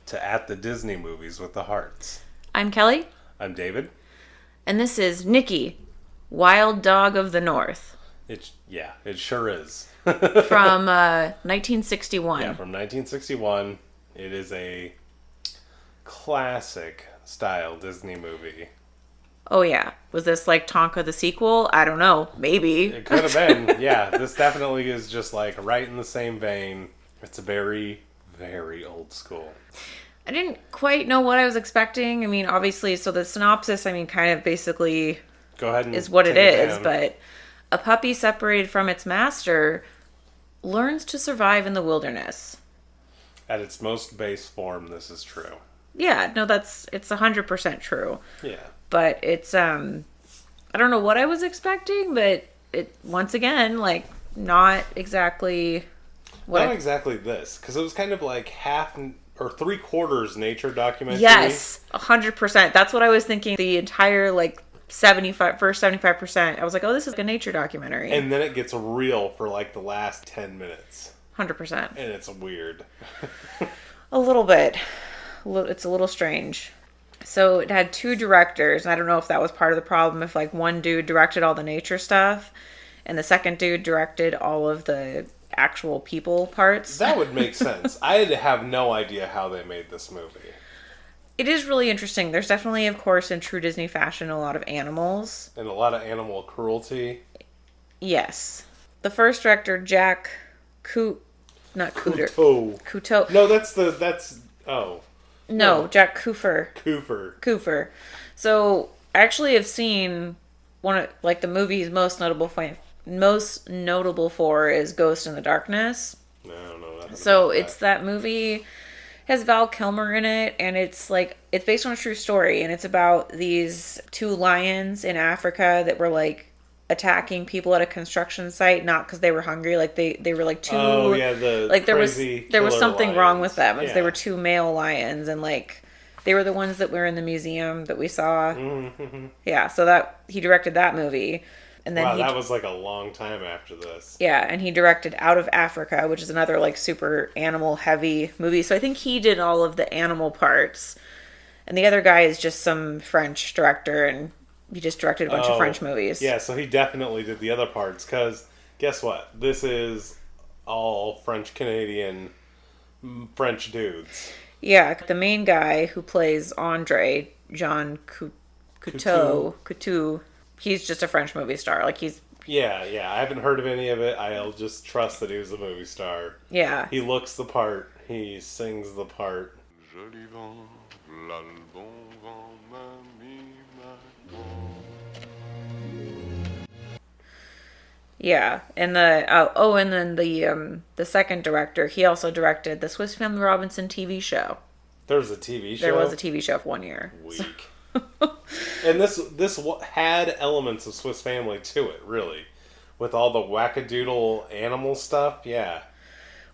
to At the Disney Movies with the Hearts. I'm Kelly. I'm David. And this is Nikki, Wild Dog of the North. It sure is. From 1961. Yeah, from 1961. It is a classic style Disney movie. Oh yeah. Was this like Tonka the sequel? I don't know. Maybe. It could have been. Yeah, this definitely is just like right in the same vein. It's a very, very old school. I didn't quite know what I was expecting. I mean, obviously, so the synopsis, kind of basically Go ahead and is what it take is. down. But a puppy separated from its master learns to survive in the wilderness. At its most base form, this is true. Yeah, no, it's 100% true. Yeah. But it's, I don't know what I was expecting, but it, once again, like, not exactly what Not exactly this, because it was kind of like half or 3/4 nature documentary. Yes, 100%. That's what I was thinking. The entire, like, 75%. I was like, oh, this is like a nature documentary. And then it gets real for like the last 10 minutes. 100%. And it's weird. A little bit. It's a little strange. So it had two directors. And I don't know if that was part of the problem. If like one dude directed all the nature stuff and the second dude directed all of the actual people parts. That would make sense. I have no idea how they made this movie. It is really interesting. There's definitely, of course, in true Disney fashion, a lot of animals. And a lot of animal cruelty. Yes. The first director, Jack not Cooter. Cousteau. No, No, Jack Cooper. Cooper. So, I actually have seen one of, like, the movie he's most notable for is Ghost in the Darkness. No. So, it's that movie has Val Kilmer in it, and it's based on a true story, and it's about these two lions in Africa that were like attacking people at a construction site, not because they were hungry, like they were like two. Oh yeah, there was something lions. wrong with them. Yeah. They were two male lions, and like they were the ones that were in the museum that we saw. Mm-hmm. Yeah, so that he directed that movie. And then that was like a long time after this. Yeah, and he directed Out of Africa, which is another like super animal heavy movie. So I think he did all of the animal parts. And the other guy is just some French director, and he just directed a bunch of French movies. Yeah, so he definitely did the other parts, because guess what? This is all French-Canadian French dudes. Yeah, the main guy who plays Andre, Jean Coutu, he's just a French movie star. Like, he's... Yeah, I haven't heard of any of it. I'll just trust that he was a movie star. Yeah. He looks the part. He sings the part. Yeah, and then the second director, he also directed the Swiss Family Robinson TV show. There was a TV show? There was a TV show for 1 year. Weak. And this had elements of Swiss Family to it, really. With all the wackadoodle animal stuff, yeah.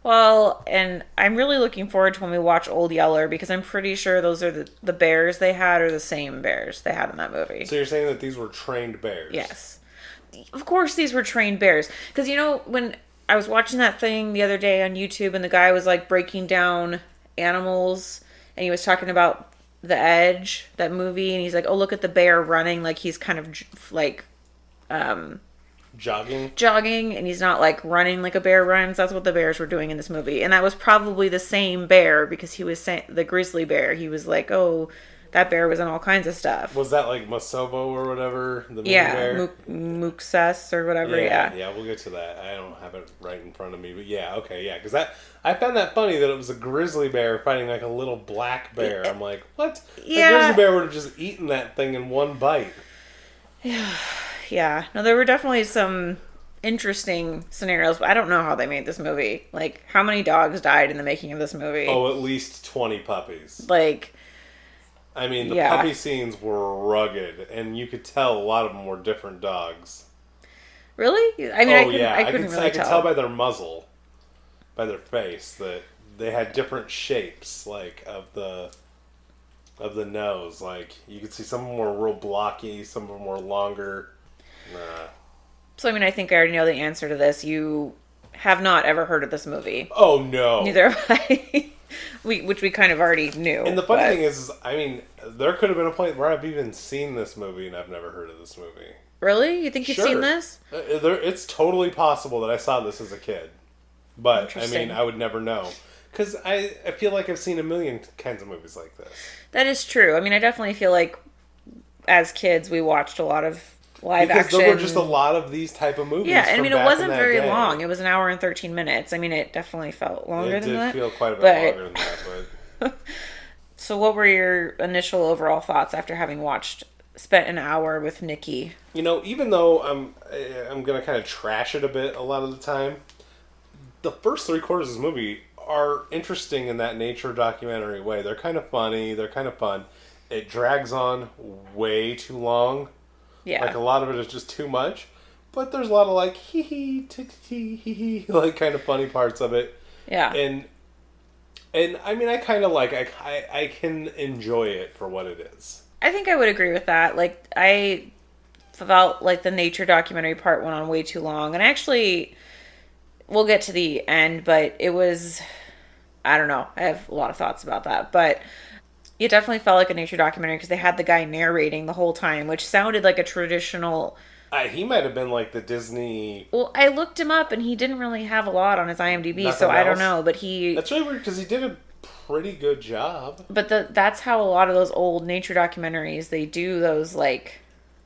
Well, and I'm really looking forward to when we watch Old Yeller, because I'm pretty sure those are the bears they had are the same bears they had in that movie. So you're saying that these were trained bears? Yes. Of course these were trained bears. Because, when I was watching that thing the other day on YouTube, and the guy was, like, breaking down animals, and he was talking about The Edge, that movie, and he's like, oh, look at the bear running, like he's kind of like jogging, and he's not like running like a bear runs. That's what the bears were doing in this movie, and that was probably the same bear, because he was saying the grizzly bear, he was like, oh, that bear was in all kinds of stuff. Was that like Masovo or whatever, the bear? Muxus or whatever. Yeah, we'll get to that. I don't have it right in front of me, but because I found that funny that it was a grizzly bear fighting like a little black bear. I'm like, what? Yeah. The grizzly bear would have just eaten that thing in one bite. Yeah. No, there were definitely some interesting scenarios, but I don't know how they made this movie. Like, how many dogs died in the making of this movie? Oh, at least 20 puppies. Like... I mean, the puppy scenes were rugged, and you could tell a lot of them were different dogs. Really? I mean, I couldn't really tell. I could tell by their muzzle, by their face, that they had different shapes, like, of the nose. Like, you could see some of them were real blocky, some of them were longer. So, I mean, I think I already know the answer to this. You have not ever heard of this movie. Oh, no. Neither have I. which we kind of already knew. And the funny thing is, I mean, there could have been a point where I've even seen this movie and I've never heard of this movie. Really? You think you've seen this? It's totally possible that I saw this as a kid. But, I mean, I would never know. Because I feel like I've seen a million kinds of movies like this. That is true. I mean, I definitely feel like as kids we watched a lot of live action. Because there were just a lot of these type of movies. Yeah, I mean, it wasn't very day. long. It was an hour and 13 minutes. I mean, it definitely felt longer than that. It did feel quite a bit longer than that, but... So what were your initial overall thoughts after having spent an hour with Nikki? You know, even though I'm going to kind of trash it a bit a lot of the time, the first 3/4 of this movie are interesting in that nature documentary way. They're kind of funny. They're kind of fun. It drags on way too long. Yeah. Like, a lot of it is just too much. But there's a lot of, like, hee-hee, tee-tee, hee-hee, like, kind of funny parts of it. Yeah. And I mean, I kind of like, I can enjoy it for what it is. I think I would agree with that. Like, I felt like the nature documentary part went on way too long. And actually, we'll get to the end, but it was, I don't know. I have a lot of thoughts about that. But it definitely felt like a nature documentary because they had the guy narrating the whole time, which sounded like a traditional... He might have been like the Disney... Well, I looked him up and he didn't really have a lot on his IMDb, Nothing so I don't else? know, but he... That's really weird because he did a pretty good job. But that's how a lot of those old nature documentaries, they do those, like,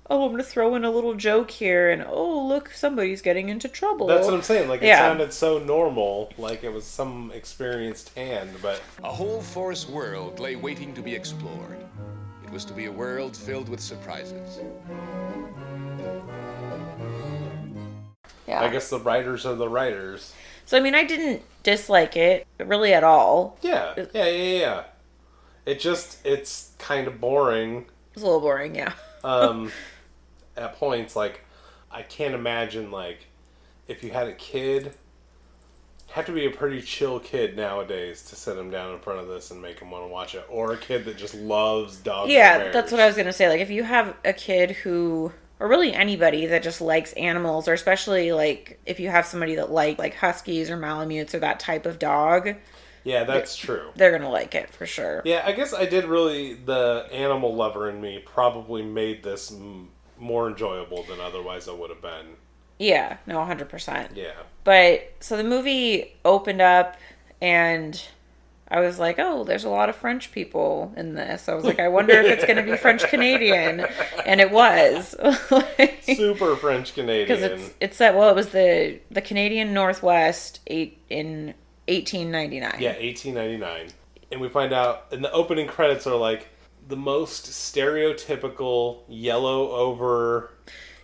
oh, I'm going to throw in a little joke here, and oh, look, somebody's getting into trouble. That's what I'm saying. Like, it sounded so normal, like it was some experienced hand, but... A whole forest world lay waiting to be explored. It was to be a world filled with surprises. Yeah. I guess the writers are the writers. So, I mean, I didn't dislike it, really at all. Yeah. It's kind of boring. It's a little boring, yeah. At points, like, I can't imagine, like, if you had a kid, have to be a pretty chill kid nowadays to sit him down in front of this and make him want to watch it. Or a kid that just loves dogs and bears. That's what I was going to say. Like, if you have a kid who... Or really anybody that just likes animals, or especially, like, if you have somebody that like huskies or malamutes or that type of dog. Yeah, that's true. They're going to like it, for sure. Yeah, I guess I did really... The animal lover in me probably made this more enjoyable than otherwise it would have been. Yeah, no, 100%. Yeah. But, so the movie opened up, and... I was like, oh, there's a lot of French people in this. I was like, I wonder if it's going to be French-Canadian. And it was. Super French-Canadian. Because it said, well, it was the Canadian Northwest in 1899. Yeah, 1899. And we find out, and the opening credits are like the most stereotypical yellow over...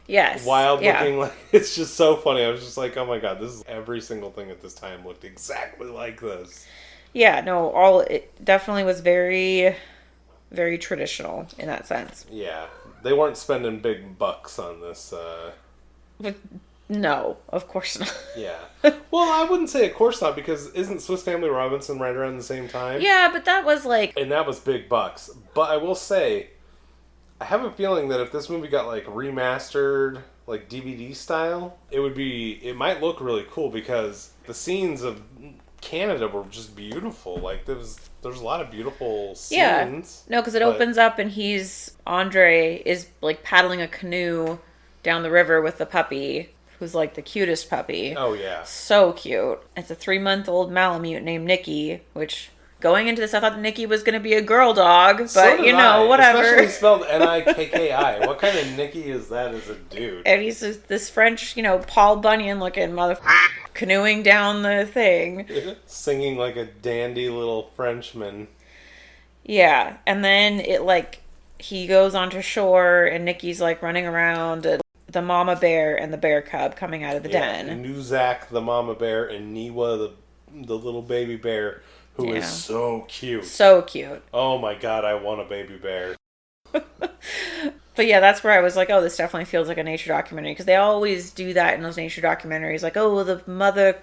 Yes. Wild looking, like, it's just so funny. I was just like, oh my god, this is every single thing at this time looked exactly like this. Yeah, no, it definitely was very, very traditional in that sense. Yeah, they weren't spending big bucks on this. But no, of course not. Yeah. Well, I wouldn't say of course not, because isn't Swiss Family Robinson right around the same time? Yeah, but that was like... And that was big bucks. But I will say, I have a feeling that if this movie got, like, remastered, like, DVD style, it might look really cool, because the scenes of... Canada were just beautiful. Like, there's a lot of beautiful scenes. Yeah. No, because it opens up and Andre is, like, paddling a canoe down the river with the puppy, who's, like, the cutest puppy. Oh, yeah. So cute. It's a 3-month-old Malamute named Nikki, which, going into this, I thought Nikki was going to be a girl dog, but, so you know, whatever. Especially spelled Nikki. What kind of Nikki is that as a dude? And he's this French, Paul Bunyan-looking motherfucker canoeing down the thing. Singing like a dandy little Frenchman. Yeah, and then he goes onto shore and Nikki's like running around, and the mama bear and the bear cub coming out of the den. Nuzak, the mama bear, and Niwa, the little baby bear, who is so cute. So cute. Oh my god, I want a baby bear. But yeah, that's where I was like, oh, this definitely feels like a nature documentary. Because they always do that in those nature documentaries. Like, oh, the mother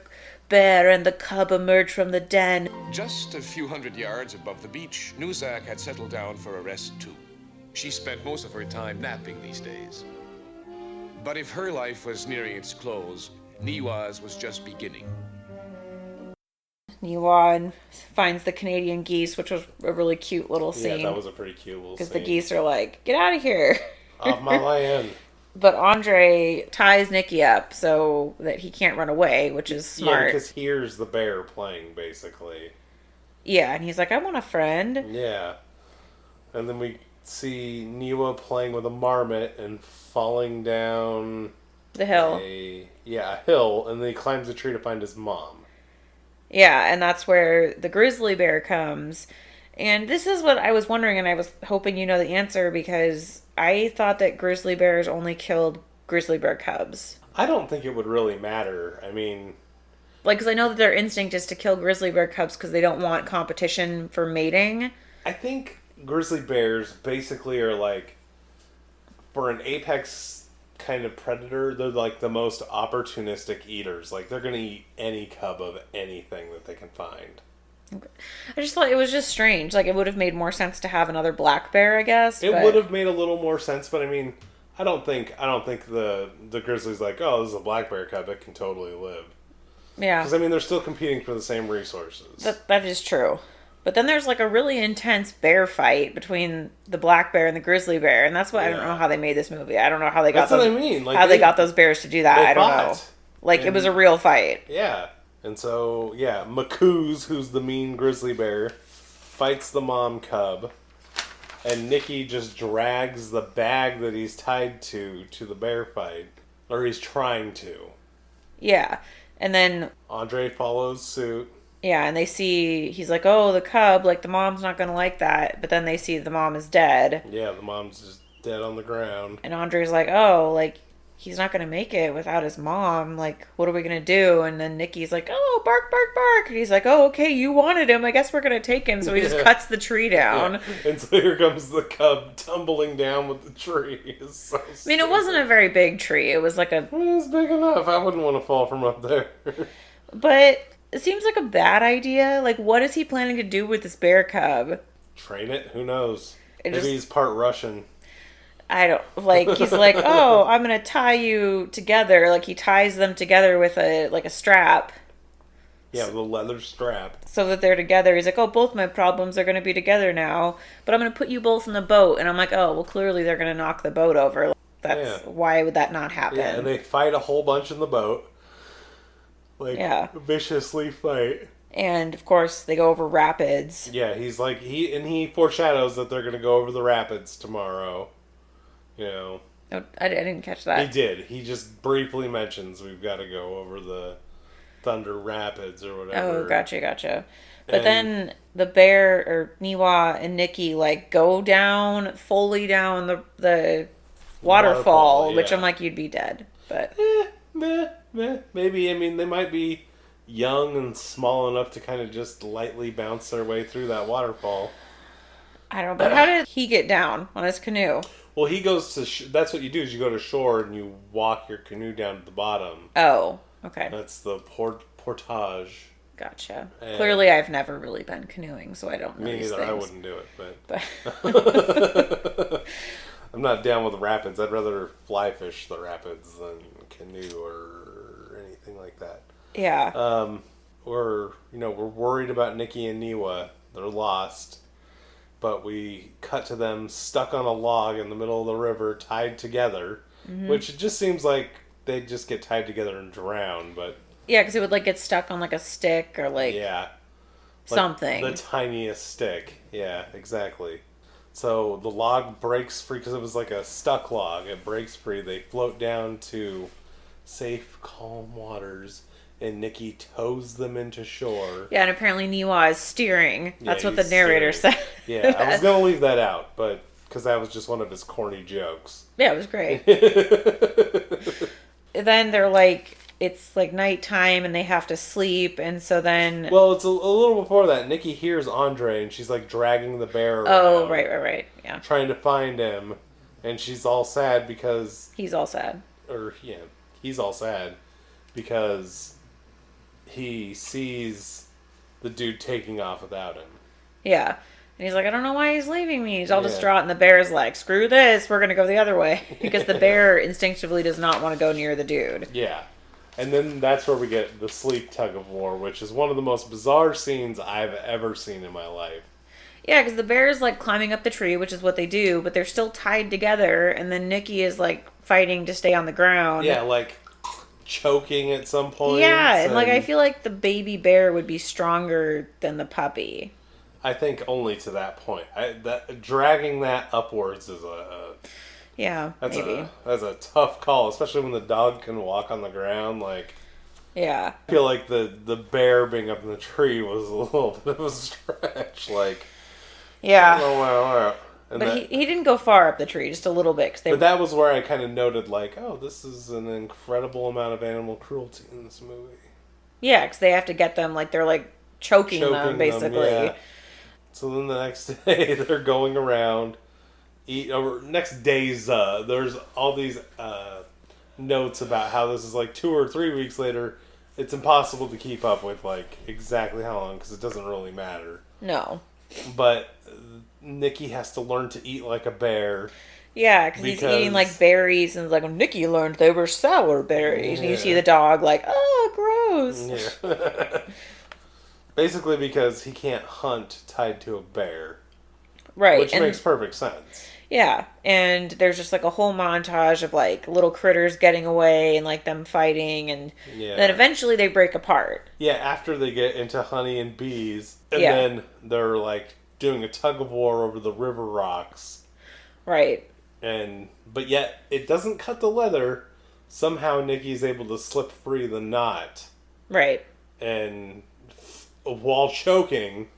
bear and the cub emerge from the den. Just a few hundred yards above the beach, Nuzak had settled down for a rest too. She spent most of her time napping these days. But if her life was nearing its close, Niwa's was just beginning. Niwa finds the Canadian geese, which was a really cute little scene. Yeah, that was a pretty cute little scene. Because the geese are like, get out of here. Off my land. But Andre ties Nikki up so that he can't run away, which is smart. Yeah, because here's the bear playing, basically. Yeah, and he's like, I want a friend. Yeah. And then we see Niwa playing with a marmot and falling down... The hill. a hill, and then he climbs a tree to find his mom. Yeah, and that's where the grizzly bear comes. And this is what I was wondering, and I was hoping you know the answer, because I thought that grizzly bears only killed grizzly bear cubs. I don't think it would really matter. I mean... Like, because I know that their instinct is to kill grizzly bear cubs because they don't want competition for mating. I think grizzly bears basically are like, for an apex kind of predator, they're like the most opportunistic eaters. Like, they're going to eat any cub of anything that they can find. Okay. I just thought it was just strange. Like, it would have made more sense to have another black bear, I guess. It would have made a little more sense, but I mean, I don't think the grizzly's like, oh, this is a black bear cub, it can totally live. Yeah. Because, I mean, they're still competing for the same resources. That is true. But then there's like a really intense bear fight between the black bear and the grizzly bear, and that's why I don't know how they made this movie. I don't know how they got That's what I mean. Like, how they got those bears to do that. I don't know. Like, it was a real fight. Yeah. And so, yeah, Macouz, who's the mean grizzly bear, fights the mom cub, and Nikki just drags the bag that he's tied to the bear fight. Or he's trying to. Yeah. And then Andre follows suit. Yeah, and they see, he's like, oh, the cub, like, the mom's not going to like that. But then they see the mom is dead. Yeah, the mom's just dead on the ground. And Andre's like, oh, like, he's not going to make it without his mom. Like, what are we going to do? And then Nikki's like, oh, bark, bark, bark. And he's like, oh, okay, you wanted him. I guess we're going to take him. So he just cuts the tree down. Yeah. And so here comes the cub tumbling down with the tree. It's so stupid. I mean, it wasn't a very big tree. It was like a... It was big enough. I wouldn't want to fall from up there. But... It seems like a bad idea. Like, what is he planning to do with this bear cub? Train it? Who knows? Maybe he's part Russian. I don't, like, he's like, oh, I'm going to tie you together. Like, he ties them together with a strap. Yeah, with a leather strap. So that they're together. He's like, oh, both my problems are going to be together now. But I'm going to put you both in the boat. And I'm like, oh, well, clearly they're going to knock the boat over. Why would that not happen? Yeah, and they fight a whole bunch in the boat. Viciously fight. And, of course, they go over rapids. Yeah, he's like, he foreshadows that they're going to go over the rapids tomorrow. You know. Oh, I didn't catch that. He did. He just briefly mentions we've got to go over the Thunder Rapids or whatever. Oh, gotcha. But then the bear, or Niwa and Nikki, like, go down, fully down the waterfall, which I'm like, you'd be dead. But... Maybe. I mean, they might be young and small enough to kind of just lightly bounce their way through that waterfall. I don't know. But how did he get down on his canoe? Well, he goes to... that's what you do, is you go to shore and you walk your canoe down to the bottom. Oh, okay. That's the portage. Gotcha. And clearly, I've never really been canoeing, so I don't know these neither. things. I wouldn't do it, but... I'm not down with rapids. I'd rather fly fish the rapids than canoe or anything like that. Yeah. We're worried about Nikki and Niwa. They're lost. But we cut to them stuck on a log in the middle of the river, tied together. Mm-hmm. Which it just seems like they'd just get tied together and drown, but... Yeah, because it would, like, get stuck on, like, a stick or, like... Yeah. Something. Like the tiniest stick. Yeah, exactly. So the log breaks free because it was like a stuck log. It breaks free. They float down to safe, calm waters, and Nikki tows them into shore. Yeah, and apparently Niwa is steering. That's what the narrator said. Yeah, I was going to leave that out, but because that was just one of his corny jokes. Yeah, it was great. Then they're like... It's like nighttime and they have to sleep, and so then... Well, it's a little before that. Nikki hears Andre, and she's like dragging the bear around. Oh, right. Yeah. Trying to find him, and she's all sad because... He's all sad. He's all sad because he sees the dude taking off without him. Yeah. And he's like, I don't know why he's leaving me. He's all distraught, and the bear's like, screw this, we're going to go the other way. Because the bear instinctively does not want to go near the dude. Yeah. And then that's where we get the sleep tug of war, which is one of the most bizarre scenes I've ever seen in my life. Yeah, because the bear is like climbing up the tree, which is what they do, but they're still tied together, and then Nikki is like fighting to stay on the ground. Yeah, like choking at some point. Yeah, and like I feel like the baby bear would be stronger than the puppy. I think only to that point. Dragging that upwards is That's a tough call, especially when the dog can walk on the ground. Like, yeah, I feel like the bear being up in the tree was a little bit of a stretch. Like, yeah. wow. But he didn't go far up the tree, just a little bit. But that was where I kind of noted, like, oh, this is an incredible amount of animal cruelty in this movie. Yeah, because they have to get them, like, they're, like, choking them, basically. Yeah. So then the next day, they're going around, next days, there's all these notes about how this is, like, 2 or 3 weeks later. It's impossible to keep up with, like, exactly how long, because it doesn't really matter. No. But Nikki has to learn to eat like a bear. Yeah, because he's eating like berries, and like Nikki learned they were sour berries. Yeah. And you see the dog like, oh, gross. Yeah. Basically because he can't hunt tied to a bear. Right. Which makes perfect sense. Yeah, and there's just like a whole montage of like little critters getting away and like them fighting, and then eventually they break apart. Yeah, after they get into honey and bees, and then they're like doing a tug of war over the river rocks. Right. But yet it doesn't cut the leather. Somehow Nikki's able to slip free the knot. Right. And while choking,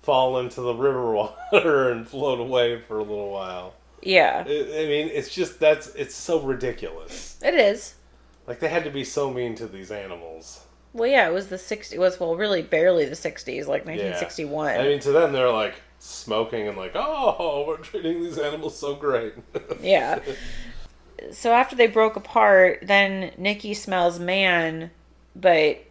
fall into the river water and float away for a little while. Yeah. I mean, it's just, it's so ridiculous. It is. Like, they had to be so mean to these animals. Well, yeah, it was the 60s. It was, well, really barely the 60s, like 1961. Yeah. I mean, to them, they're like smoking and like, oh, we're treating these animals so great. Yeah. So after they broke apart, then Nikki smells man, but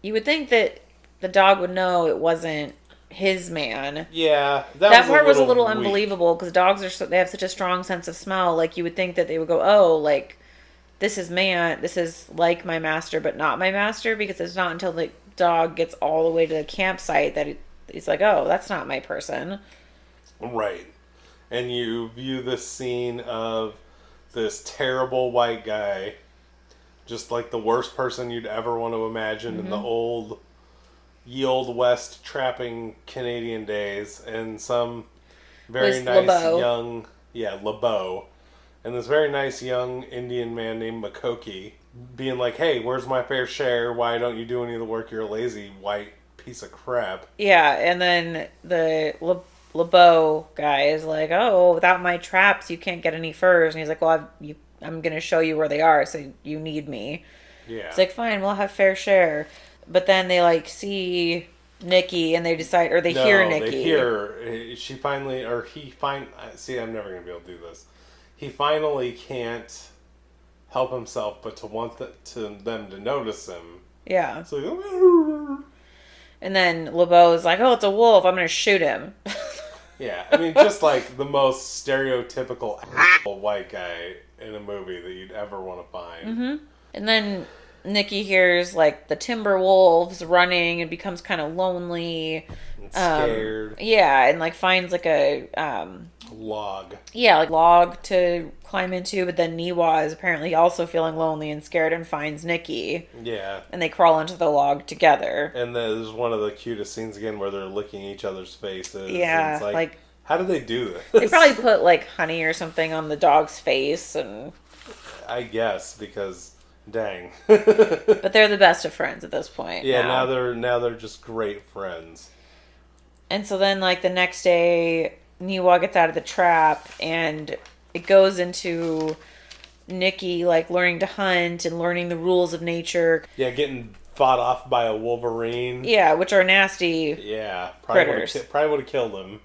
you would think that the dog would know it wasn't his man. Yeah, that part was a little unbelievable because dogs they have such a strong sense of smell. Like you would think that they would go, oh, like this is man, this is like my master, but not my master, because it's not until the dog gets all the way to the campsite that he's like, oh, that's not my person. Right, and you view this scene of this terrible white guy, just like the worst person you'd ever want to imagine in the ye old west trapping Canadian days, and some very nice young LeBeau, and this very nice young Indian man named Makoki being like, hey, where's my fair share? Why don't you do any of the work? You're a lazy white piece of crap. Yeah, and then the LeBeau guy is like, oh, without my traps you can't get any furs, and he's like, well, I'm gonna show you where they are, so you need me. Yeah, it's like, fine, we'll have fair share. But then they like see Nikki and they decide, or they hear Nikki. They hear see, I'm never gonna be able to do this. He finally can't help himself but to want them to notice him. Yeah. So, and then LeBeau's like, oh, it's a wolf, I'm gonna shoot him. Yeah, I mean, just like the most stereotypical white guy in a movie that you'd ever want to find. Mm-hmm. And then Nikki hears like the timber wolves running and becomes kind of lonely and scared. Yeah, and like finds like a log. Yeah, like log to climb into, but then Niwa is apparently also feeling lonely and scared and finds Nikki. Yeah. And they crawl into the log together. And there's one of the cutest scenes again where they're licking each other's faces. Yeah, it's like how did they do this? They probably put like honey or something on the dog's face, and I guess because dang. But they're the best of friends at this point. Yeah, now they're just great friends. And so then like the next day Niwa gets out of the trap and it goes into Nikki like learning to hunt and learning the rules of nature. Yeah, getting fought off by a wolverine. Yeah, which are nasty. Yeah, critters. Probably would have killed him.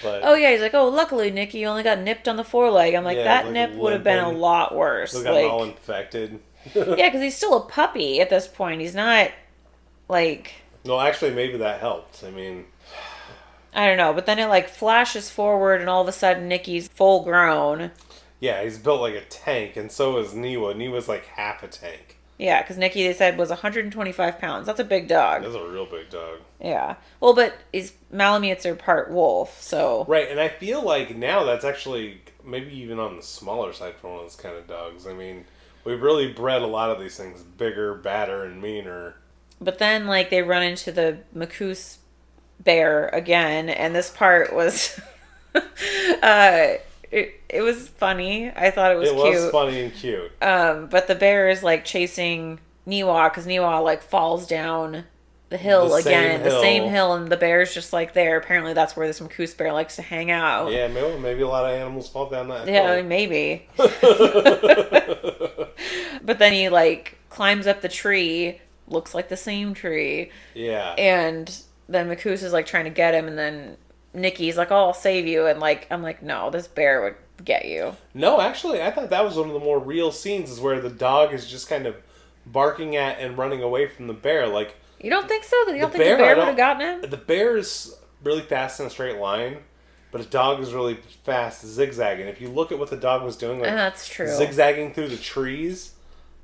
But oh yeah, he's like, oh, luckily Nikki, you only got nipped on the foreleg. I'm like, that nip would have been a lot worse. Would have gotten all infected. Yeah, because he's still a puppy at this point. He's not like. No, actually, maybe that helped. I mean, I don't know, but then it like flashes forward, and all of a sudden Nikki's full grown. Yeah, he's built like a tank, and so is Niwa. Niwa's like half a tank. Yeah, because Nikki, they said, was 125 pounds. That's a big dog. That's a real big dog. Yeah. Well, but Malamutes are part wolf, so... Right, and I feel like now that's actually maybe even on the smaller side for one of those kind of dogs. I mean, we've really bred a lot of these things bigger, badder, and meaner. But then, like, they run into the Macouse bear again, and this part was... it was funny. I thought it was cute. It was funny and cute. But the bear is, like, chasing Niwa, because Niwa, like, falls down the hill again. The same hill, and the bear's just, like, there. Apparently that's where this Macouse bear likes to hang out. Yeah, maybe a lot of animals fall down that hill. Yeah, maybe. But then he, like, climbs up the tree, looks like the same tree. Yeah. And then Macouse is, like, trying to get him, and then Nikki's like, oh, I'll save you. And, like, I'm like, no, this bear would get you. No, actually, I thought that was one of the more real scenes, is where the dog is just kind of barking at and running away from the bear. Like, you don't think so? You don't think the bear would have gotten him? The bear is really fast in a straight line, but a dog is really fast zigzagging. If you look at what the dog was doing, like, that's true. Zigzagging through the trees,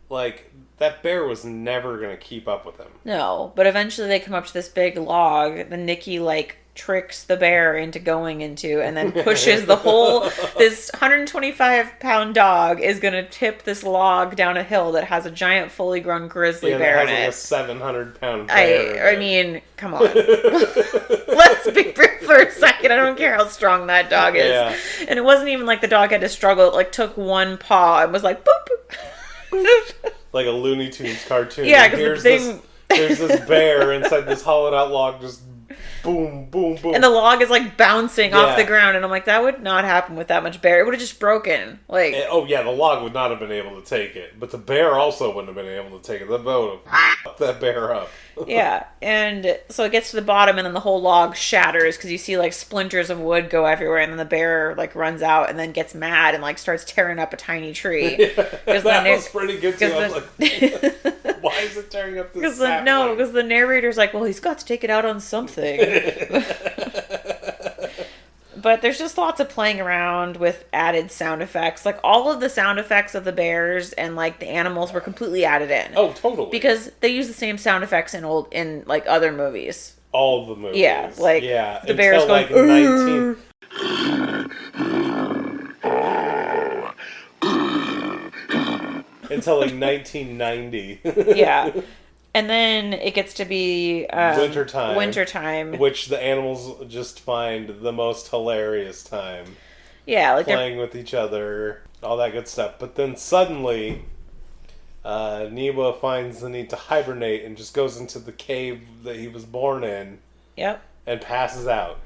like, that bear was never going to keep up with him. No, but eventually they come up to this big log. Then Nikki, like, tricks the bear into going into, and then pushes the whole, this 125-pound dog is going to tip this log down a hill that has a giant fully grown grizzly bear in it. Like a 700-pound bear. I mean, come on. Let's be real for a second. I don't care how strong that dog is. Yeah. And it wasn't even like the dog had to struggle. It, like, took one paw and was like, boop. Like a Looney Tunes cartoon. Yeah, because there's this bear inside this hollowed out log, just boom, boom, boom. And the log is, like, bouncing off the ground. And I'm like, that would not happen with that much bear. It would have just broken. Like, the log would not have been able to take it. But the bear also wouldn't have been able to take it. The boat would have fucked that bear up. Yeah. And so it gets to the bottom, and then the whole log shatters because you see, like, splinters of wood go everywhere. And then the bear, like, runs out and then gets mad and, like, starts tearing up a tiny tree. Yeah, that was pretty good, too. I was like, why is it tearing up this sapling? No, because the narrator's like, well, he's got to take it out on something. But there's just lots of playing around with added sound effects. Like, all of the sound effects of the bears and, like, the animals were completely added in. Oh, totally. Because they use the same sound effects in like, other movies. All of the movies. Yeah, like, the bear's going, like, 19... Until, like, 1990. Yeah. And then it gets to be wintertime. Which the animals just find the most hilarious time. Yeah, like playing with each other, all that good stuff. But then suddenly, Niwa finds the need to hibernate and just goes into the cave that he was born in. Yep. And passes out.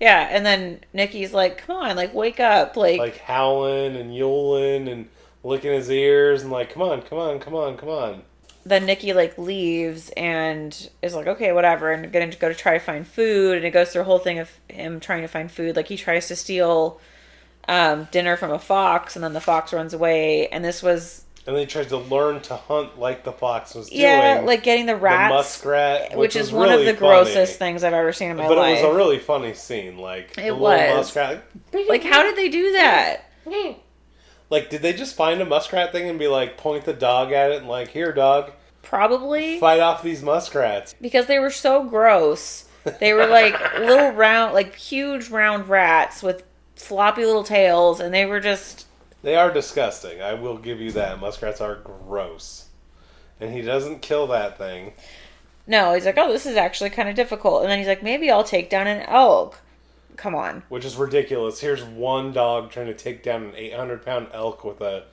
Yeah, and then Nikki's like, come on, like, wake up. Like howling and yowling and licking his ears and like, come on. Then Nikki, like, leaves and is like, okay, whatever, and going to go to try to find food, and it goes through a whole thing of him trying to find food. Like, he tries to steal dinner from a fox, and then the fox runs away, and this was... And then he tries to learn to hunt like the fox was doing. Yeah, like getting the rats. The muskrat, which is one really of the grossest things I've ever seen in my life. But it was a really funny scene. Like, it was. Little muskrat. Like, how did they do that? Like, did they just find a muskrat thing and be like, point the dog at it and like, here, dog. Probably. Fight off these muskrats. Because they were so gross. They were like little round, like huge round rats with floppy little tails, and they were just... They are disgusting. I will give you that. Muskrats are gross. And he doesn't kill that thing. No, he's like, oh, this is actually kind of difficult. And then he's like, maybe I'll take down an elk. Come on. Which is ridiculous. Here's one dog trying to take down an 800-pound elk with a,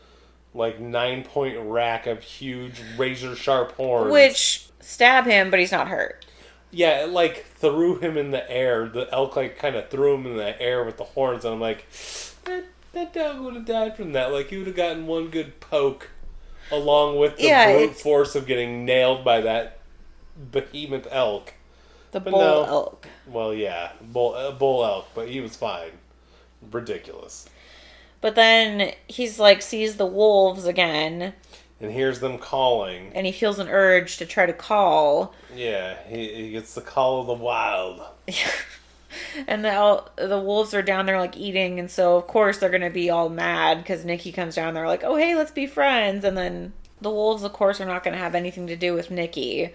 like, 9-point rack of huge razor-sharp horns. Which stab him, but he's not hurt. Yeah, it, like, threw him in the air. The elk, like, kind of threw him in the air with the horns. And I'm like, that dog would have died from that. Like, he would have gotten one good poke along with the brute force of getting nailed by that behemoth elk. The bull elk. Well, yeah, bull elk, but he was fine. Ridiculous. But then he's like, sees the wolves again. And hears them calling. And he feels an urge to try to call. Yeah, he gets the call of the wild. And the wolves are down there, like, eating. And so, of course, they're going to be all mad because Nikki comes down there like, oh, hey, let's be friends. And then the wolves, of course, are not going to have anything to do with Nikki.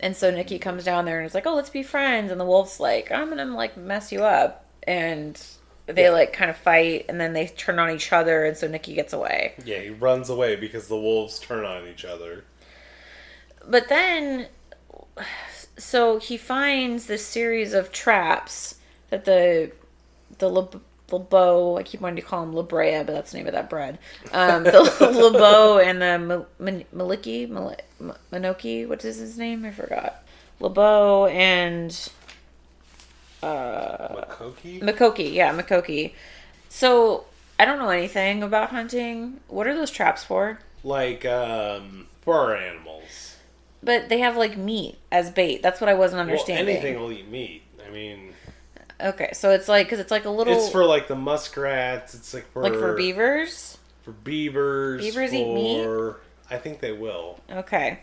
And so Nikki comes down there and is like, oh, let's be friends. And the wolf's like, I'm going to, like, mess you up. And they, like, kind of fight. And then they turn on each other. And so Nikki gets away. Yeah, he runs away because the wolves turn on each other. But then, so he finds this series of traps that the LeBeau, I keep wanting to call him La Brea, but that's the name of that bread. The LeBeau and the Minoki, what is his name? I forgot. LeBeau and Makoki. So I don't know anything about hunting. What are those traps for? Like, for our animals. But they have, like, meat as bait. That's what I wasn't understanding. Well, anything will eat meat. I mean... Okay, so it's like, because it's like a little... It's for, like, the muskrats. It's like for... Like for beavers? For beavers. Beavers eat meat? I think they will. Okay.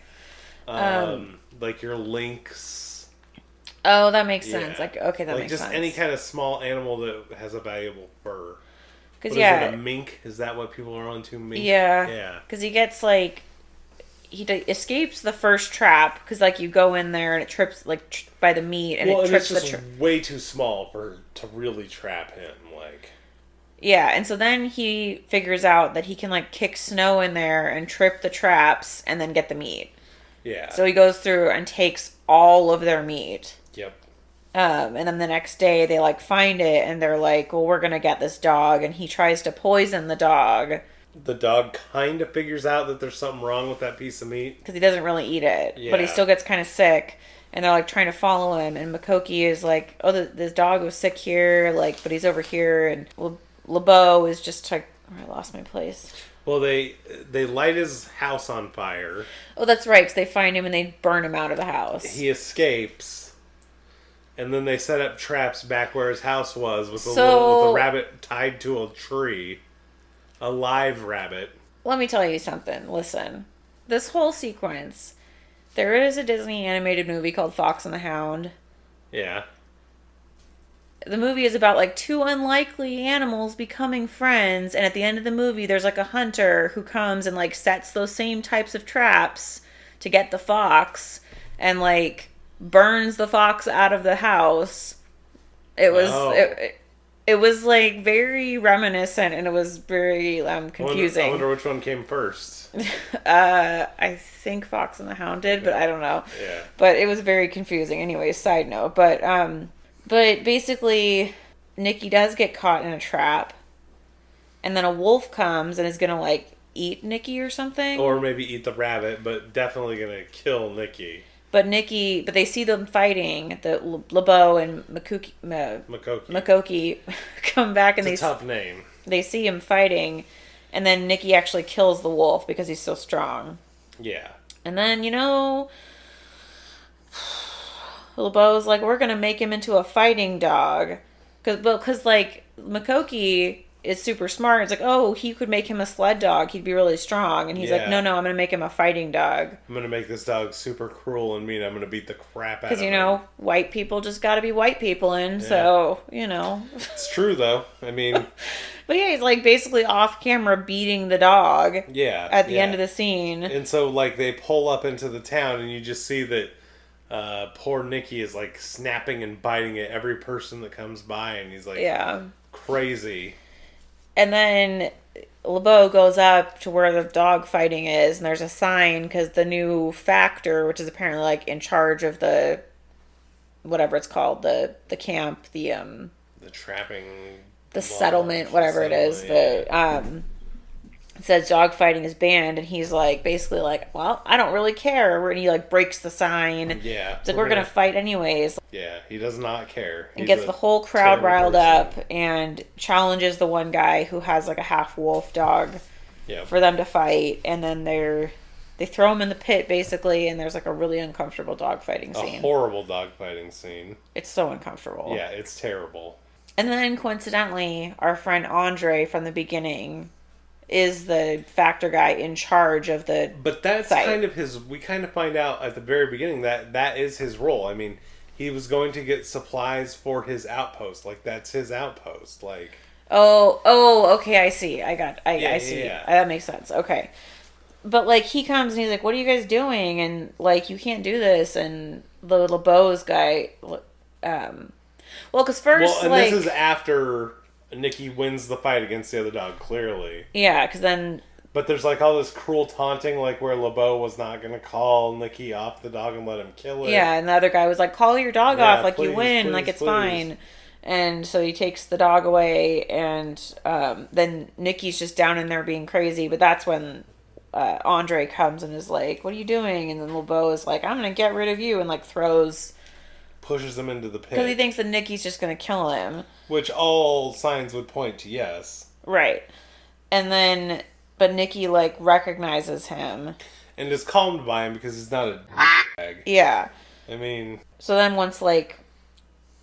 Like your lynx. Oh, that makes sense. Like, okay, that like makes sense. Like just any kind of small animal that has a valuable fur. Because, Is it a mink? Is that what people are on to? Mink? Yeah. Yeah. Because he gets, like... He escapes the first trap because, like, you go in there and it trips, like, by the meat and it trips it's just way too small to really trap him, like. Yeah, and so then he figures out that he can, like, kick snow in there and trip the traps and then get the meat. Yeah. So he goes through and takes all of their meat. Yep. And then the next day they, like, find it and they're like, well, we're gonna get this dog, and he tries to poison the dog. The dog kind of figures out that there's something wrong with that piece of meat. Because he doesn't really eat it. Yeah. But he still gets kind of sick. And they're, like, trying to follow him. And Makoki is like, oh, this dog was sick here. Like, but he's over here. And LeBeau is just like, oh, I lost my place. Well, they light his house on fire. Oh, that's right. Because they find him and they burn him out of the house. He escapes. And then they set up traps back where his house was with the rabbit tied to a tree. A live rabbit. Let me tell you something. Listen. This whole sequence, there is a Disney animated movie called Fox and the Hound. Yeah. The movie is about, like, two unlikely animals becoming friends, and at the end of the movie, there's, like, a hunter who comes and, like, sets those same types of traps to get the fox, and, like, burns the fox out of the house. It was... It was, like, very reminiscent, and it was very confusing. I wonder which one came first. I think Fox and the Hound did, but I don't know. Yeah. But it was very confusing. Anyways, side note. But basically, Nikki does get caught in a trap, and then a wolf comes and is gonna, like, eat Nikki or something. Or maybe eat the rabbit, but definitely gonna kill Nikki. But they see them fighting. The LeBeau and Makoki come back, and it's a tough name. They see him fighting, and then Nikki actually kills the wolf because he's so strong. Yeah. And then, LeBeau's like, we're gonna make him into a fighting dog, because like Makoki is super smart. It's like, oh, he could make him a sled dog. He'd be really strong. And he's like, no, I'm going to make him a fighting dog. I'm going to make this dog super cruel and mean. I'm going to beat the crap out of him. Because, white people just got to be white people so, It's true, though. I mean... But yeah, he's, like, basically off camera beating the dog. Yeah. At the end of the scene. And so, like, they pull up into the town and you just see that poor Nikki is, like, snapping and biting at every person that comes by. And he's, like, crazy. And then LeBeau goes up to where the dog fighting is, and there's a sign because the new factor, which is apparently, like, in charge of the whatever it's called, the camp, the trapping, the settlement, whatever it is, it says dog fighting is banned, and he's like, basically like, well, I don't really care, and he like breaks the sign. Yeah, it's like, we're gonna fight anyways. Yeah, he does not care. And gets the whole crowd riled up and challenges the one guy who has like a half wolf dog for them to fight, and then they throw him in the pit basically, and there's like a really uncomfortable dog fighting scene. A horrible dog fighting scene. It's so uncomfortable. Yeah, it's terrible. And then coincidentally, our friend Andre from the beginning is the factor guy in charge of the But that's site. Kind of we kind of find out at the very beginning that is his role. I mean, he was going to get supplies for his outpost. Like, that's his outpost. Like, okay, I see. I see. Yeah. That makes sense. Okay. but like he comes and he's like, "What are you guys doing?" And like, "You can't do this." And the LeBeau's guy, well, because first, and like, this is after Nikki wins the fight against the other dog, clearly. yeah, because then. But there's like all this cruel taunting, like where LeBeau was not going to call Nikki off the dog and let him kill it. Yeah, and the other guy was like, "Call your dog off, like please, you win, please, like it's please. fine." And so he takes the dog away, and then Nikki's just down in there being crazy. But that's when Andre comes and is like, "What are you doing?" And then LeBeau is like, "I'm gonna get rid of you," and like pushes him into the pit because he thinks that Nikki's just gonna kill him. Which all signs would point to yes. Right, and then but Nikki like recognizes him and is calmed by him because he's not a bag. Yeah. I mean, so then once like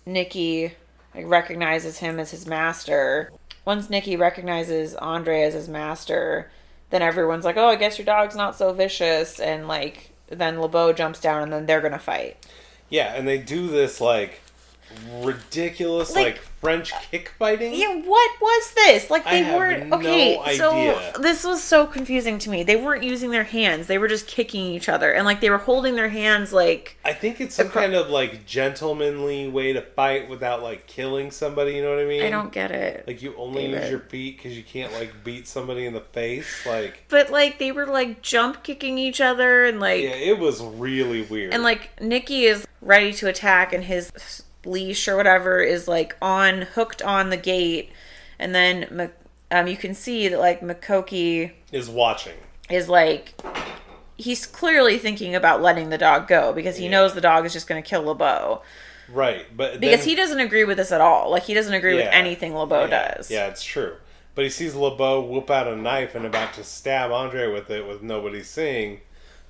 Nikki like recognizes him as his master. Once Nikki recognizes Andre as his master, then everyone's like, "Oh, I guess your dog's not so vicious." And like then LeBeau jumps down and then they're gonna fight. Yeah, and they do this like ridiculous like French kick fighting. Yeah, what was this? Like they I weren't have no okay. idea. So this was so confusing to me. They weren't using their hands. They were just kicking each other, and like they were holding their hands like. I think it's some kind of like gentlemanly way to fight without like killing somebody. You know what I mean? I don't get it. Like you only use your feet because you can't like beat somebody in the face. Like, but like they were like jump kicking each other and like. Yeah, it was really weird. And like Nikki is ready to attack, and his leash or whatever is like hooked on the gate, and then you can see that like Makoki is watching. Is like he's clearly thinking about letting the dog go because he knows the dog is just going to kill LeBeau. Right, but because he doesn't agree with this at all. Like he doesn't agree with anything LeBeau does. Yeah, it's true. But he sees LeBeau whip out a knife and about to stab Andre with it with nobody seeing,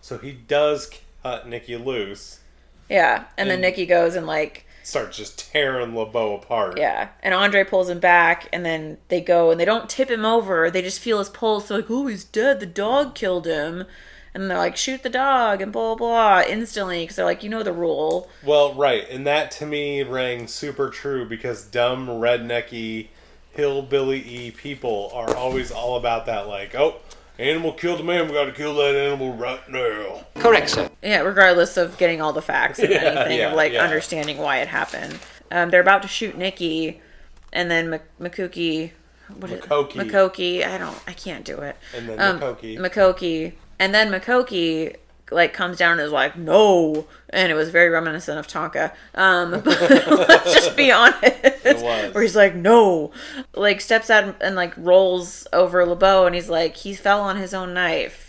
so he does cut Nikki loose. Yeah, and then Nikki goes and like starts just tearing LeBeau apart. Yeah, and Andre pulls him back, and then they go, and they don't tip him over. They just feel his pulse. They're like, "Oh, he's dead. The dog killed him." And they're like, "Shoot the dog," and blah, blah, instantly, because they're like, you know the rule. Well, right, and that to me rang super true, because dumb, rednecky, hillbilly-y people are always all about that, like, "Oh, animal killed a man, we gotta kill that animal right now." Correct, sir. Yeah, regardless of getting all the facts and anything, of like understanding why it happened. They're about to shoot Nikki, and then Makoki, I can't do it. And then Makoki, and then Makoki like comes down and is like, "No," and it was very reminiscent of Tonka. But let's just be honest. It was. Where he's like, "No," like steps out and like rolls over LeBeau, and he's like, he fell on his own knife.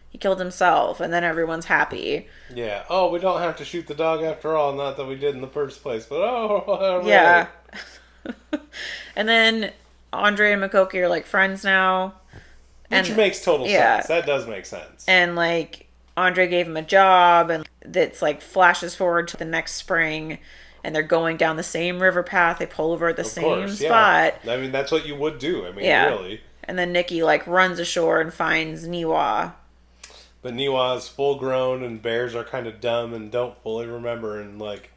He killed himself, and then everyone's happy. Yeah. Oh, we don't have to shoot the dog after all. Not that we did in the first place, but right. Yeah. And then Andre and Makoki are like friends now. Which makes total sense. That does make sense. And like Andre gave him a job, and that's like flashes forward to the next spring, and they're going down the same river path. They pull over at the same spot. I mean, that's what you would do. I mean, really. And then Nikki like runs ashore and finds Niwa. But Niwa's full grown, and bears are kind of dumb and don't fully remember, and like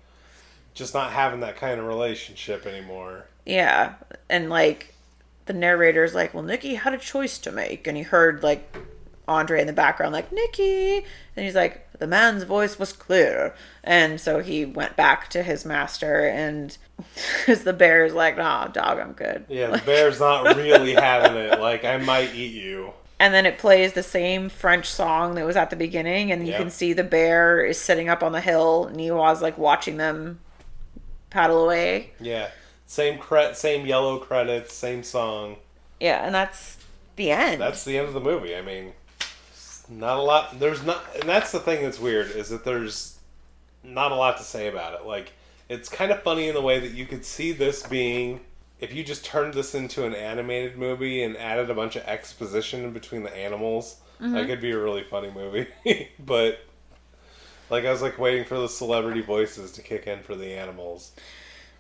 just not having that kind of relationship anymore. Yeah, and like the narrator's like, "Well, Nikki had a choice to make," and he heard like Andre in the background like, "Nikki," and he's like, "The man's voice was clear," and so he went back to his master, and because the bear's like, "Nah, dog, I'm good." Yeah, the bear's not really having it. Like, I might eat you. And then it plays the same French song that was at the beginning, and you can see the bear is sitting up on the hill. Niwa's like watching them paddle away. Yeah, same yellow credits, same song. Yeah, and that's the end. That's the end of the movie. I mean, not a lot. There's not, and that's the thing that's weird, is that there's not a lot to say about it. Like, it's kind of funny in the way that you could see this being, if you just turned this into an animated movie and added a bunch of exposition in between the animals, that could be a really funny movie. But like, I was like waiting for the celebrity voices to kick in for the animals.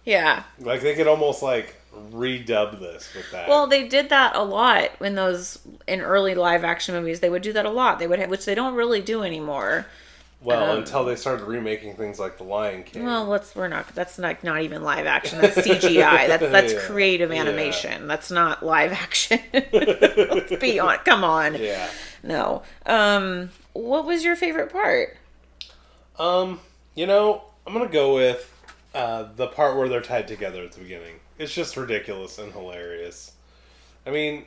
Yeah. Like, they could almost like redub this with that. Well, they did that a lot in early live action movies. They would do that a lot. They would which they don't really do anymore. Well, until they started remaking things like The Lion King. Well, that's not even live action. That's CGI. That's creative animation. That's not live action. Let's be on. Come on. Yeah. No. What was your favorite part? You know, I'm gonna go with the part where they're tied together at the beginning. It's just ridiculous and hilarious. I mean,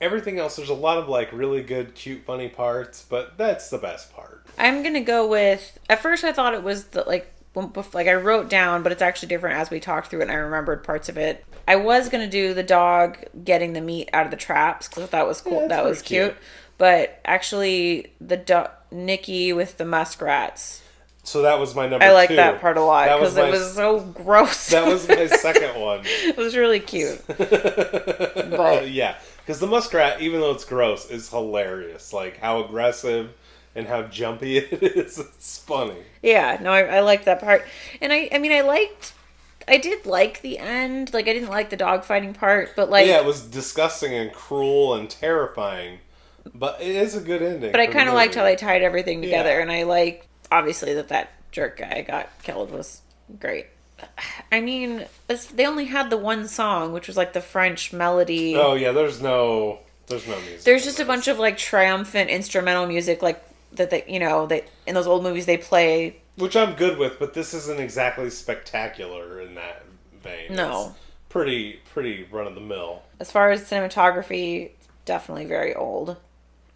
everything else, there's a lot of like really good, cute, funny parts, but that's the best part. I'm gonna go with. At first, I thought it was like I wrote down, but it's actually different as we talked through it. And I remembered parts of it. I was gonna do the dog getting the meat out of the traps because I thought that was cool. Yeah, that was cute. But actually, the Nikki with the muskrats. So that was my number I like two. that part a lot because it was so gross. That was my second one. It was really cute. But yeah, because the muskrat, even though it's gross, is hilarious. Like how aggressive and how jumpy it is. It's funny. Yeah, no, I liked that part. And I mean, I did like the end. Like, I didn't like the dog fighting part, but like... Yeah, it was disgusting and cruel and terrifying. But it is a good ending. But I kind of liked how they tied everything together. Yeah. And I like, obviously, that jerk guy got killed was great. I mean, they only had the one song, which was like the French melody. Oh, yeah, there's no music. There's just a bunch of like triumphant instrumental music, like that they, they in those old movies they play. Which I'm good with, but this isn't exactly spectacular in that vein. No. It's pretty run-of-the-mill. As far as cinematography, definitely very old.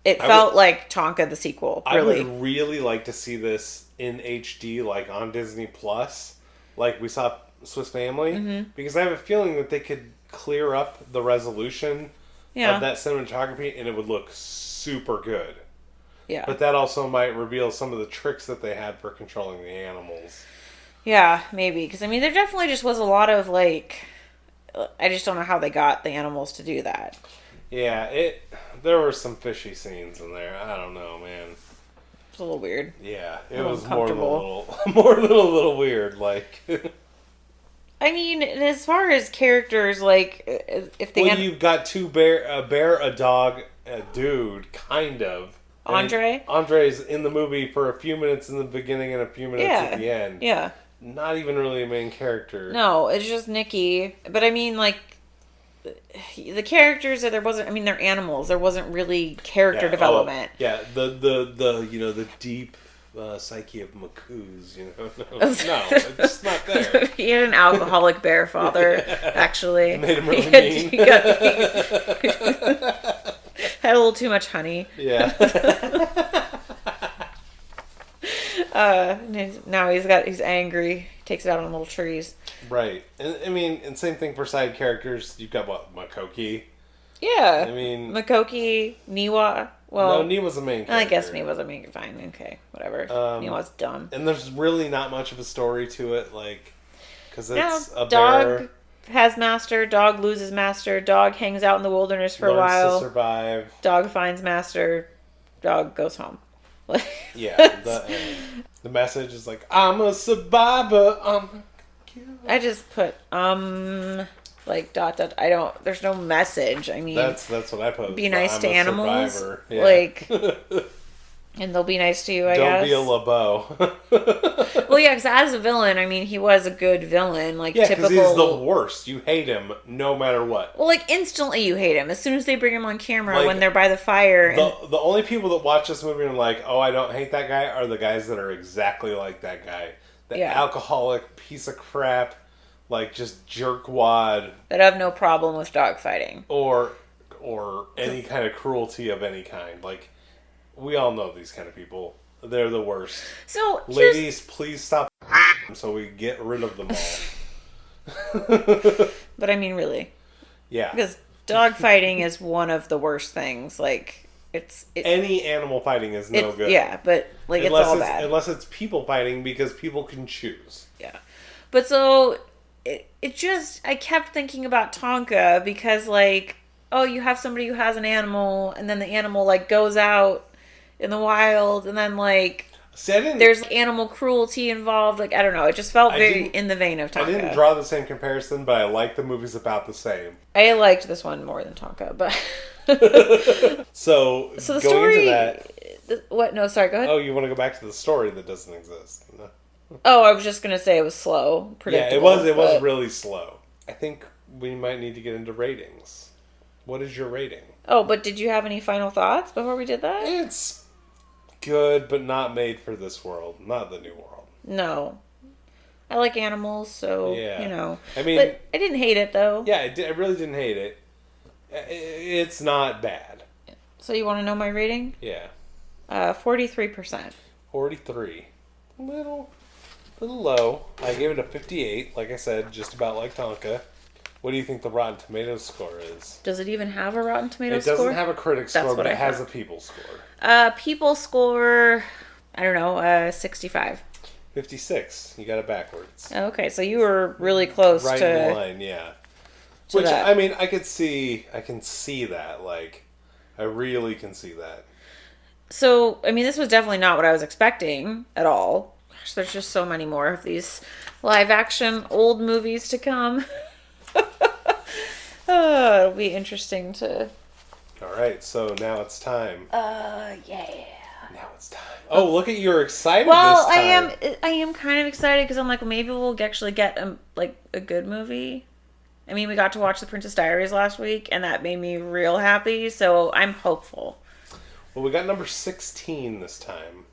It felt like Tonka the sequel, really. I would really like to see this in HD, like on Disney Plus, like we saw Swiss Family, because I have a feeling that they could clear up the resolution of that cinematography and it would look super good. Yeah. But that also might reveal some of the tricks that they had for controlling the animals. Yeah, maybe. Because, I mean, there definitely just was a lot of, like... I just don't know how they got the animals to do that. Yeah, there were some fishy scenes in there. I don't know, man. It's a little weird. Yeah, it was more than a little weird. Like, I mean, as far as characters, like, if they... Well, you've got a bear, a dog, a dude, kind of. Andre? Andre's in the movie for a few minutes in the beginning and a few minutes at the end. Yeah. Not even really a main character. No, it's just Nikki. But I mean, like, the characters that there wasn't, I mean, they're animals. There wasn't really character development. The deep psyche of Macoos, No, it's not there. He had an alcoholic bear father, actually. Made him really mean. Had a little too much honey. Yeah. Now he's angry. Takes it out on little trees. Right. And I mean, and same thing for side characters. You've got Makoki. Yeah. I mean, Makoki, Niwa. Well, no, Niwa's a main character. I guess Niwa's a main. Fine. Okay. Whatever. Niwa's dumb. And there's really not much of a story to it, like, because it's a dog bear. Has master. Dog loses master. Dog hangs out in the wilderness for a while. Learns to survive. Dog finds master. Dog goes home. Yeah. The message is like, I'm a survivor. I just put like ... I don't. There's no message. I mean, that's what I put. Be nice to animals. Yeah. Like, and they'll be nice to you. I guess. Don't be a LeBeau. Well, yeah, because as a villain, I mean, he was a good villain. Like, typical. Because he's the worst. You hate him no matter what. Well, like, instantly you hate him as soon as they bring him on camera when they're by the fire. The only people that watch this movie and are like, oh, I don't hate that guy, are the guys that are exactly like that guy. The alcoholic piece of crap, like just jerkwad. That have no problem with dog fighting. Or any kind of cruelty of any kind. Like, we all know these kind of people. They're the worst. So, ladies, please stop so we get rid of them all. But I mean, really. Yeah. Because dog fighting is one of the worst things. Like, any animal fighting is no good. Yeah, but like it's all bad. Unless it's people fighting, because people can choose. Yeah. But so, it just, I kept thinking about Tonka because, like, oh, you have somebody who has an animal, and then the animal, like, goes out in the wild, and then, like, there's animal cruelty involved. Like, I don't know. It just felt very in the vein of Tonka. I didn't draw the same comparison, but I like the movies about the same. I liked this one more than Tonka, but... so the going story... into that... What? No, sorry, go ahead. Oh, you want to go back to the story that doesn't exist? No. Oh, I was just going to say it was slow, predictable. Yeah, it was really slow. I think we might need to get into ratings. What is your rating? Oh, but did you have any final thoughts before we did that? It's good, but not made for this world. Not the new world. No. I like animals, so, Yeah. you know. I mean... But I didn't hate it, though. Yeah, I really didn't hate it. It's not bad. So you want to know my rating? Yeah. 43%. 43. A little low. I gave it a 58, like I said, just about like Tonka. What do you think the Rotten Tomatoes score is? Does it even have a Rotten Tomatoes score? It doesn't have a critic That's score, what but I it has thought. a people score. People score, I don't know, 65. 56. You got it backwards. Okay, so you were really close Right to... in line, yeah. to Which, that. I mean, I can see that. Like, I really can see that. So, I mean, this was definitely not what I was expecting at all. Gosh, there's just so many more of these live-action old movies to come. It'll be interesting to... All right, so now it's time. Yeah. Now it's time. Oh, look at you're excited Well, this time. I am kind of excited because I'm like, maybe we'll actually get a good movie. I mean, we got to watch The Princess Diaries last week, and that made me real happy, so I'm hopeful. Well, we got number 16 this time.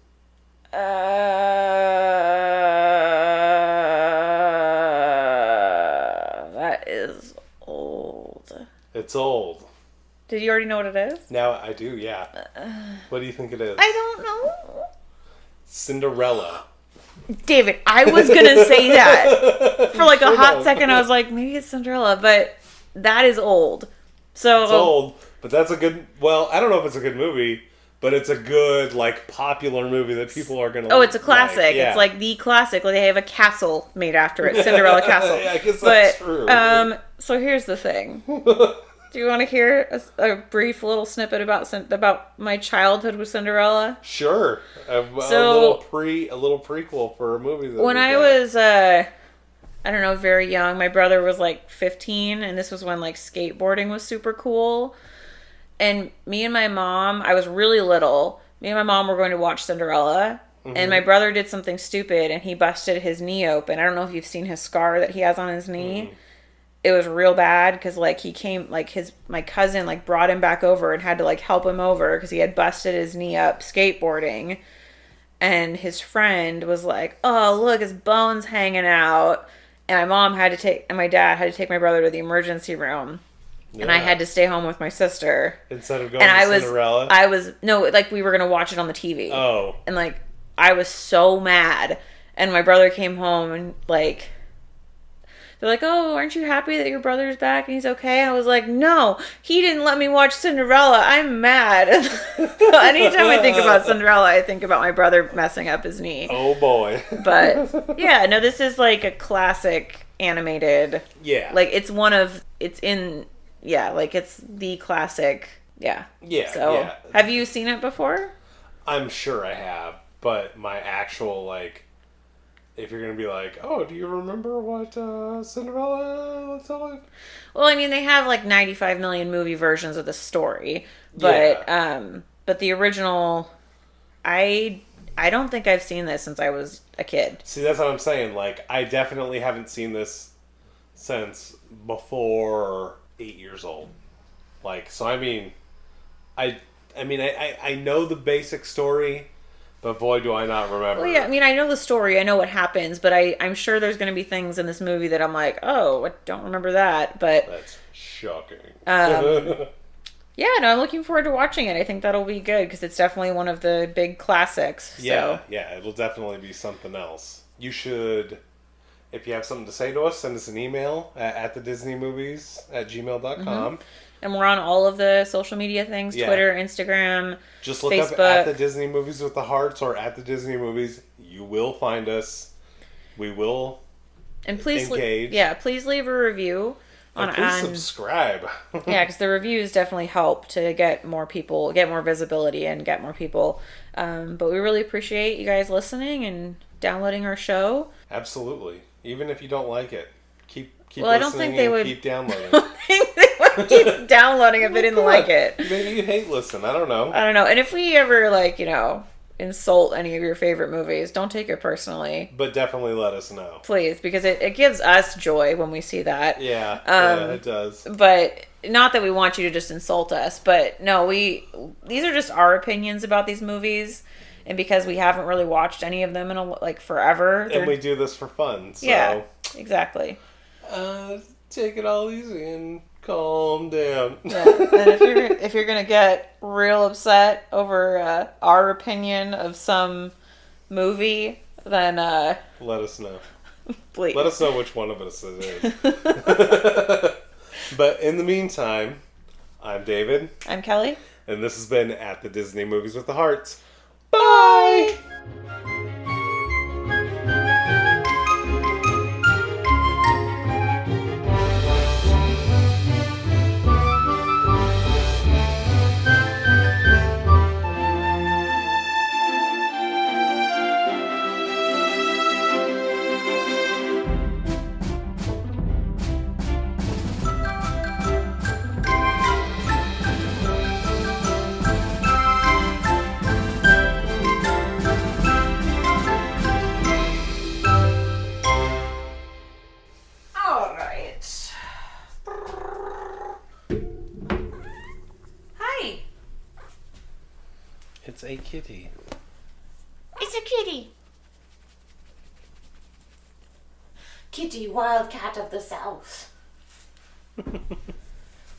That is old. It's old. Did you already know what it is? Now I do, yeah. What do you think it is? I don't know. Cinderella. David, I was gonna say that. For like a hot know. second, I was like, maybe it's Cinderella, but that is old. So It's old, but that's a good... Well, I don't know if it's a good movie, but it's a good, like, popular movie that people are gonna Oh, it's a classic. Like. Yeah. It's like the classic. Like they have a castle made after it, Cinderella Castle. Yeah, I guess that's true. So here's the thing. Do you want to hear a brief little snippet about my childhood with Cinderella? Sure. A So- little prequel for a movie that When we I got. was, I don't know, very young, my brother was like 15, and this was when like skateboarding was super cool. And me and my mom, I was really little. Me and my mom were going to watch Cinderella, and my brother did something stupid, and he busted his knee open. I don't know if you've seen his scar that he has on his knee. It was real bad because like he came, like my cousin like brought him back over and had to like help him over because he had busted his knee up skateboarding. And his friend was like, "Oh, look, his bone's hanging out." And my dad had to take my brother to the emergency room. And I Yeah. had to stay home with my sister. Instead of going And to Cinderella? like we were going to watch it on the TV. Oh. And like, I was so mad. And my brother came home and like, they're like, "Oh, aren't you happy that your brother's back and he's okay?" I was like, "No, he didn't let me watch Cinderella. I'm mad." So anytime I think about Cinderella, I think about my brother messing up his knee. Oh, boy. But yeah, no, this is like a classic animated. Yeah. Like it's the classic. Yeah. Yeah, So yeah. have you seen it before? I'm sure I have, but my actual, like... If you're going to be like, "Oh, do you remember what Cinderella looks like?" Well, I mean, they have like 95 million movie versions of the story, but but the original, I don't think I've seen this since I was a kid. See, that's what I'm saying. Like, I definitely haven't seen this since before 8 years old. Like, so I mean, I know the basic story, but boy, do I not remember. Well, yeah, I mean, I know the story, I know what happens, but I'm sure there's going to be things in this movie that I'm like, oh, I don't remember that, but That's shocking. yeah, no, I'm looking forward to watching it. I think that'll be good because it's definitely one of the big classics. So. Yeah, it'll definitely be something else. You should, if you have something to say to us, send us an email at thedisneymovies@gmail.com. And we're on all of the social media things, Yeah. Twitter, Instagram, Just look Facebook. up at the Disney Movies with the Hearts or at the Disney Movies. You will find us. We will And please, engage. please leave a review. And please subscribe. Yeah, because the reviews definitely help to get more people, get more visibility, and get more people. But we really appreciate you guys listening and downloading our show. Absolutely. Even if you don't like it, keep Well, I don't listening think they and would- keep downloading. They would keep downloading if they didn't like it. Maybe you hate listen. I don't know. I don't know. And if we ever, like, you know, insult any of your favorite movies, don't take it personally. But definitely let us know. Please, because it gives us joy when we see that. Yeah, it does. But not that we want you to just insult us, but no, these are just our opinions about these movies. And because we haven't really watched any of them in forever. And we do this for fun. So. Yeah, exactly. Take it all easy and calm down. Yeah. And if you're gonna get real upset over our opinion of some movie, then let us know. Please. Let us know which one of us it is. But in the meantime, I'm David. I'm Kelly. And this has been At the Disney Movies with the Hearts. Bye! It's a kitty. It's a kitty. Kitty, wildcat of the south.